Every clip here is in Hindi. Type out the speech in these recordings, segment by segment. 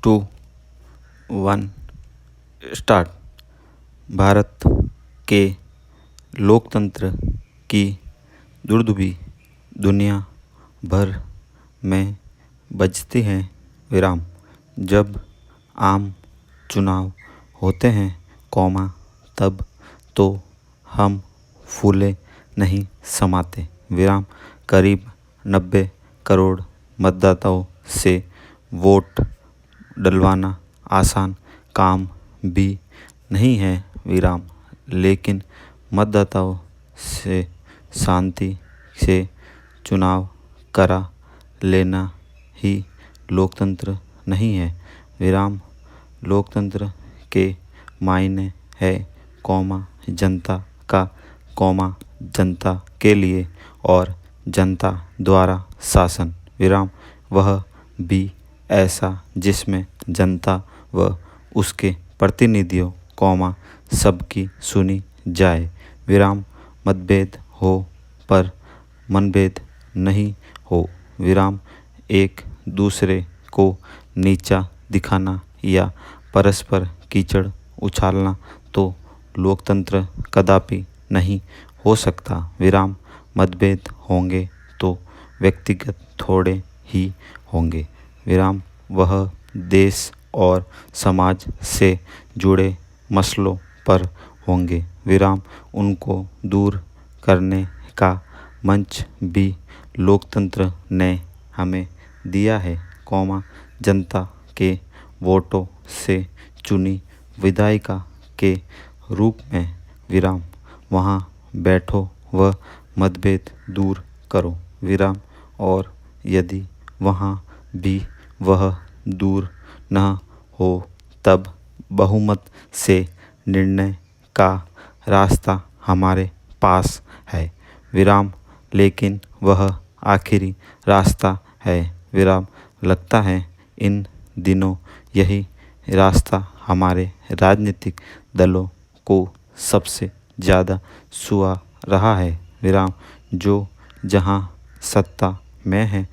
To one start. भारत के लोकतंत्र की दुर्दुभी दुनिया भर में बजती है विराम। जब आम चुनाव होते हैं तब तो हम फूले नहीं समाते विराम। करीब 90 करोड़ मतदाताओं से वोट डलवाना आसान काम भी नहीं है विराम, लेकिन मतदाताओं से शांति से चुनाव करा लेना ही लोकतंत्र नहीं है विराम। लोकतंत्र के मायने है जनता का, जनता के लिए और जनता द्वारा शासन विराम। वह भी ऐसा जिसमें जनता व उसके प्रतिनिधियों सबकी सुनी जाए विराम। मतभेद हो पर मनभेद नहीं हो विराम। एक दूसरे को नीचा दिखाना या परस्पर कीचड़ उछालना तो लोकतंत्र कदापि नहीं हो सकता विराम। मतभेद होंगे तो व्यक्तिगत थोड़े ही होंगे विराम। वह देश और समाज से जुड़े मसलों पर होंगे विराम। उनको दूर करने का मंच भी लोकतंत्र ने हमें दिया है जनता के वोटों से चुनी विधायिका के रूप में विराम। वहाँ बैठो व मतभेद दूर करो विराम। और यदि वहाँ भी वह दूर न हो तब बहुमत से निर्णय का रास्ता हमारे पास है विराम। लेकिन वह आखिरी रास्ता है विराम। लगता है इन दिनों यही रास्ता हमारे राजनीतिक दलों को सबसे ज़्यादा सुहा रहा है विराम। जो जहाँ सत्ता में है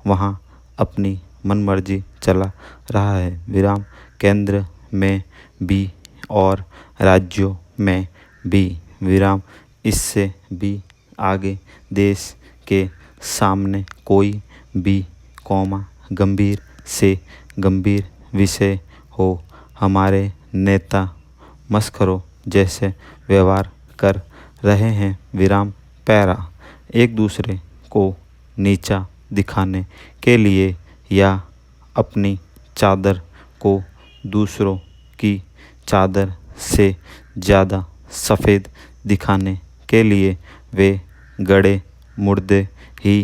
वहाँ अपनी मनमर्जी चला रहा है विराम। केंद्र में भी और राज्यों में भी विराम। इससे भी आगे देश के सामने कोई भी गंभीर से गंभीर विषय हो, हमारे नेता मस्खरों जैसे व्यवहार कर रहे हैं विराम। पैरा एक दूसरे को नीचा दिखाने के लिए या अपनी चादर को दूसरों की चादर से ज़्यादा सफ़ेद दिखाने के लिए वे गड़े मुर्दे ही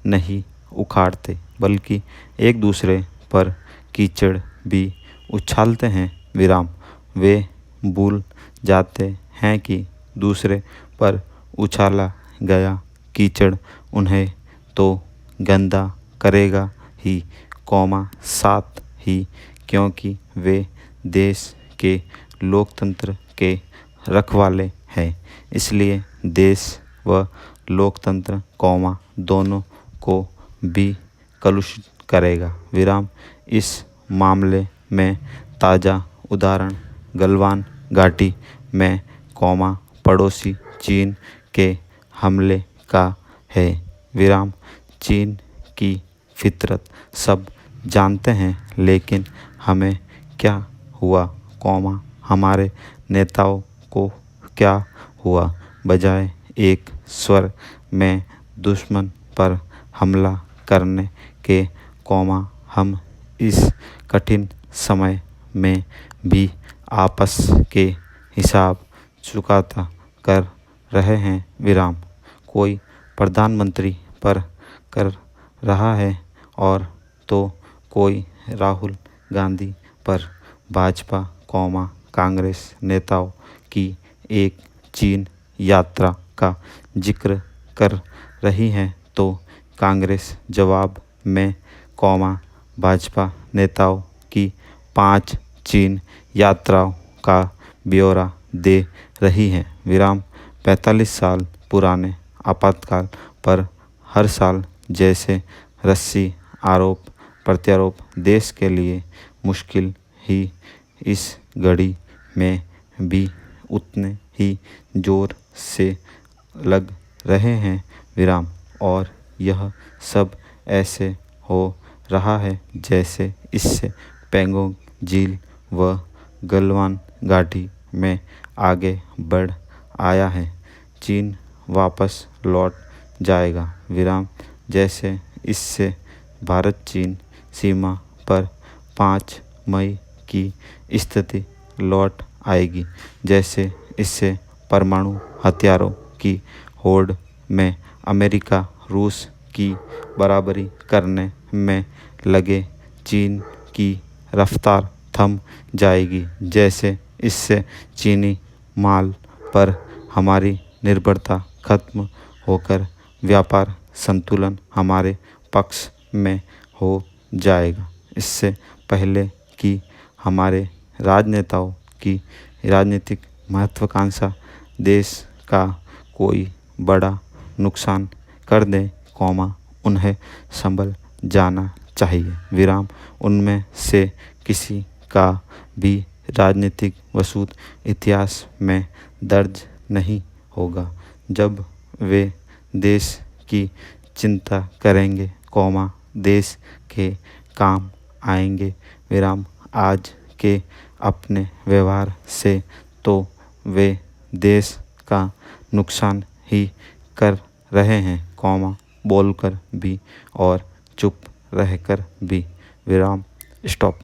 नहीं उखाड़ते बल्कि एक दूसरे पर कीचड़ भी उछालते हैं विराम। वे भूल जाते हैं कि दूसरे पर उछाला गया कीचड़ उन्हें तो गंदा करेगा ही साथ ही, क्योंकि वे देश के लोकतंत्र के रखवाले हैं। इसलिए देश व लोकतंत्र दोनों को भी कलुषित करेगा विराम। इस मामले में ताज़ा उदाहरण गलवान घाटी में पड़ोसी चीन के हमले का है विराम। चीन की फितरत सब जानते हैं, लेकिन हमें क्या हुआ हमारे नेताओं को क्या हुआ। बजाय एक स्वर में दुश्मन पर हमला करने के हम इस कठिन समय में भी आपस के हिसाब चुकाता कर रहे हैं विराम। कोई प्रधानमंत्री पर कर रहा है और तो कोई राहुल गांधी पर। भाजपा कांग्रेस नेताओं की एक चीन यात्रा का जिक्र कर रही है तो कांग्रेस जवाब में भाजपा नेताओं की 5 चीन यात्राओं का ब्यौरा दे रही है विराम। 45 साल पुराने आपातकाल पर हर साल जैसे रस्सी आरोप प्रत्यारोप देश के लिए मुश्किल ही इस घड़ी में भी उतने ही जोर से लग रहे हैं विराम। और यह सब ऐसे हो रहा है जैसे इससे पैंगोंग झील व गलवान घाटी में आगे बढ़ आया है। चीन वापस लौट जाएगा विराम। जैसे इससे भारत चीन सीमा पर 5 मई की स्थिति लौट आएगी। जैसे इससे परमाणु हथियारों की होड़ में अमेरिका रूस की बराबरी करने में लगे चीन की रफ्तार थम जाएगी। जैसे इससे चीनी माल पर हमारी निर्भरता खत्म होकर व्यापार संतुलन हमारे पक्ष में हो जाएगा। इससे पहले कि हमारे राजनेताओं की राजनीतिक महत्वाकांक्षा देश का कोई बड़ा नुकसान कर दे, उन्हें संभल जाना चाहिए विराम। उनमें से किसी का भी राजनीतिक वसूद इतिहास में दर्ज नहीं होगा। जब वे देश की चिंता करेंगे, देश के काम आएंगे विराम। आज के अपने व्यवहार से तो वे देश का नुकसान ही कर रहे हैं, बोलकर भी और चुप रहकर भी विराम। स्टॉप।